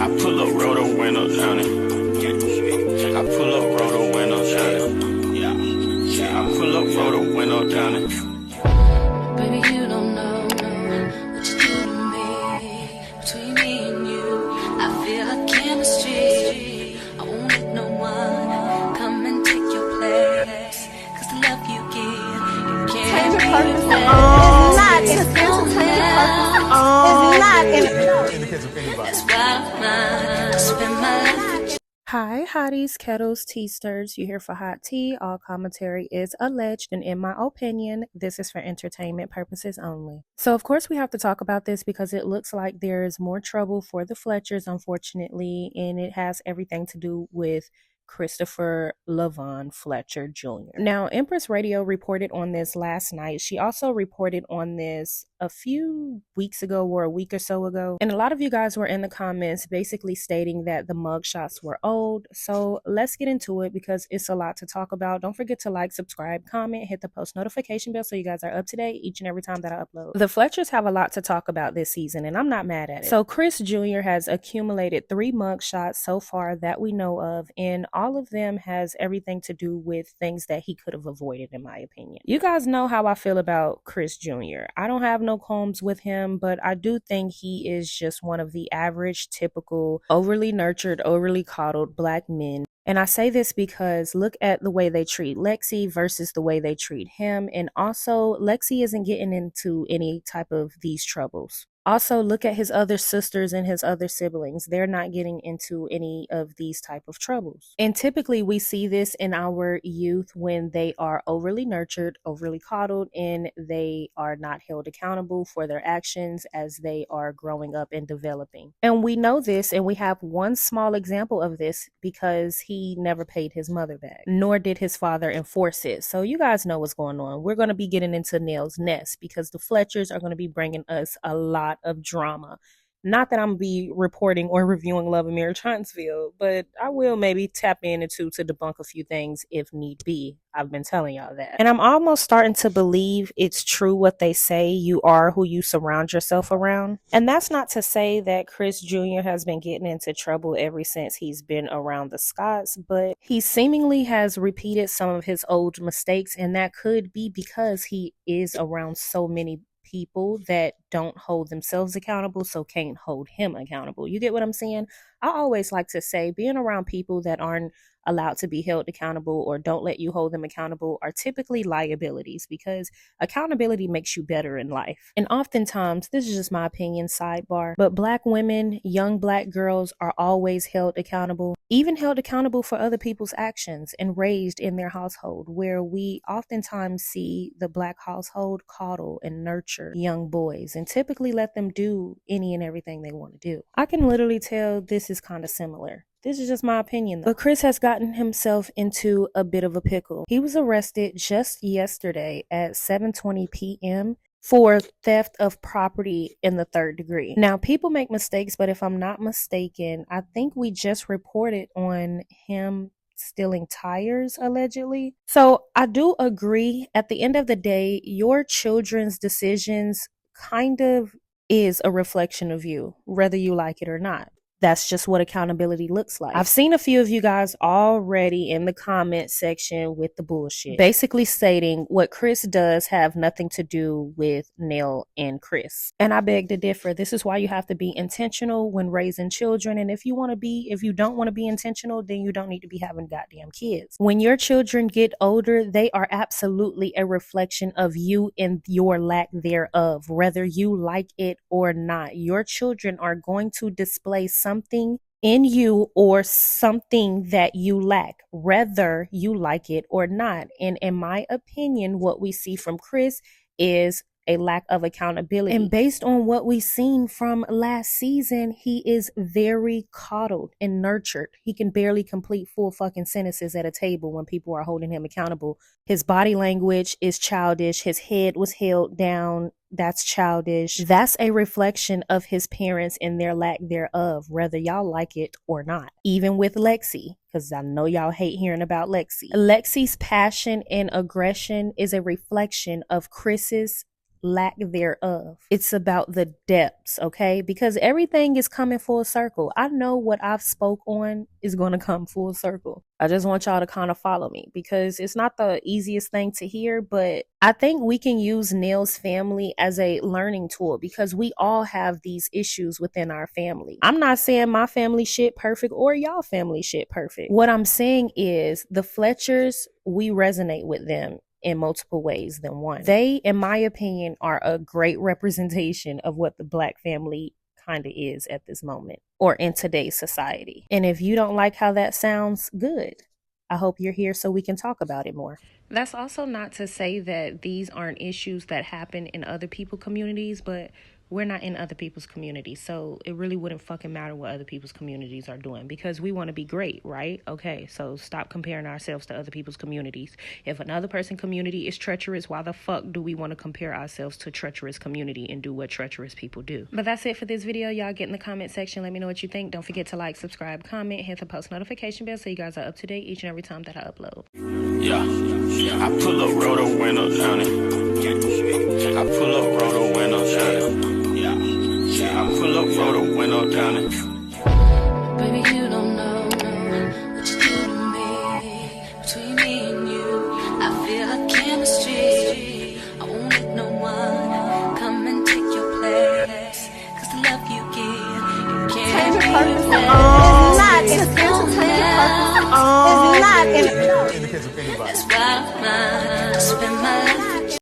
I pull up, roll the window down it. I pull up, roll the window down it. Yeah, I pull up, roll the window down it. Baby, you don't know what you do to me. Between me and you, I feel like chemistry. I won't let no one come and take your place. 'Cause the love you give, you can't Purpose is not That's why I spend my life. Hi, hotties, kettles, tea stirs. You here for hot tea. All commentary is alleged, and in my opinion, this is for entertainment purposes only. So, of course, we have to talk about this because it looks like there is more trouble for the Fletchers, unfortunately, and it has everything to do with Christopher Lamh Fletcher Jr. Now, Empress Radio reported on this last night. She also reported on this a few weeks ago or a week or so ago. And a lot of you guys were in the comments basically stating that the mugshots were old. So let's get into it because it's a lot to talk about. Don't forget to like, subscribe, comment, hit the post notification bell so you guys are up to date each and every time that I upload. The Fletchers have a lot to talk about this season and I'm not mad at it. So Chris Jr. has accumulated 3 mugshots so far that we know of, and all of them has everything to do with things that he could have avoided, in my opinion. You guys know how I feel about Chris Jr. I don't have no qualms with him, but I do think he is just one of the average, typical, overly nurtured, overly coddled black men. And I say this because look at the way they treat Lexi versus the way they treat him. And also, Lexi isn't getting into any type of these troubles. Also, look at his other sisters and his other siblings. They're not getting into any of these type of troubles. And typically we see this in our youth when they are overly nurtured, overly coddled, and they are not held accountable for their actions as they are growing up and developing. And we know this, and we have one small example of this because he never paid his mother back, nor did his father enforce it. So you guys know what's going on. We're going to be getting into Nell's nest because the Fletchers are going to be bringing us a lot of drama. Not that I'm gonna be reporting or reviewing Love and Marriage Huntsville, but I will maybe tap into to debunk a few things if need be. I've been telling y'all that. And I'm almost starting to believe it's true what they say, you are who you surround yourself around. And that's not to say that Chris Jr. has been getting into trouble ever since he's been around the Scotts, but he seemingly has repeated some of his old mistakes, and that could be because he is around so many people that don't hold themselves accountable, so can't hold him accountable. You get what I'm saying? I always like to say being around people that aren't allowed to be held accountable or don't let you hold them accountable are typically liabilities, because accountability makes you better in life. And oftentimes, this is just my opinion, sidebar, but black women, young black girls are always held accountable, even held accountable for other people's actions and raised in their household, where we oftentimes see the black household coddle and nurture young boys and typically let them do any and everything they want to do. I can literally tell this is kind of similar. This is just my opinion, though. But Chris has gotten himself into a bit of a pickle. He was arrested just yesterday at 7:20 p.m. for theft of property in the 3rd degree. Now, people make mistakes, but if I'm not mistaken, I think we just reported on him stealing tires, allegedly. So I do agree. At the end of the day, your children's decisions kind of is a reflection of you, whether you like it or not. That's just what accountability looks like. I've seen a few of you guys already in the comment section with the bullshit, basically stating what Chris does have nothing to do with Nell and Chris. And I beg to differ. This is why you have to be intentional when raising children. And if you don't want to be intentional, then you don't need to be having goddamn kids. When your children get older, they are absolutely a reflection of you and your lack thereof, whether you like it or not. Your children are going to display something in you or something that you lack, whether you like it or not. And in my opinion, what we see from Chris is a lack of accountability. And based on what we've seen from last season, he is very coddled and nurtured. He can barely complete full fucking sentences at a table when people are holding him accountable. His body language is childish. His head was held down. That's childish. That's a reflection of his parents and their lack thereof, whether y'all like it or not. Even with Lexi, because I know y'all hate hearing about Lexi. Lexi's passion and aggression is a reflection of Chris's lack thereof. It's about the depths, okay? Because everything is coming full circle. I know what I've spoke on is going to come full circle. I just want y'all to kind of follow me because it's not the easiest thing to hear, but I think we can use Neil's family as a learning tool because we all have these issues within our family. I'm not saying my family shit perfect or y'all family shit perfect. What I'm saying is the Fletchers, we resonate with them in multiple ways than one. They, in my opinion, are a great representation of what the Black family kind of is at this moment or in today's society. And if you don't like how that sounds, good. I hope you're here so we can talk about it more. That's also not to say that these aren't issues that happen in other people's communities, but we're not in other people's communities, so it really wouldn't fucking matter what other people's communities are doing because we want to be great, right? Okay, so stop comparing ourselves to other people's communities. If another person's community is treacherous, why the fuck do we want to compare ourselves to treacherous community and do what treacherous people do? But that's it for this video. Y'all get in the comment section. Let me know what you think. Don't forget to like, subscribe, comment, hit the post notification bell so you guys are up to date each and every time that I upload. Yeah, I pull up, roll the window down it. I pull up, roll the window down it. I pull up, roll the window down it. Baby, you don't know what you do to me. Between me and you, I feel like chemistry. I won't let no one come and take your place. Cause the love you give, you can't replace. It's not in the kids of anybody. That's why I spend my life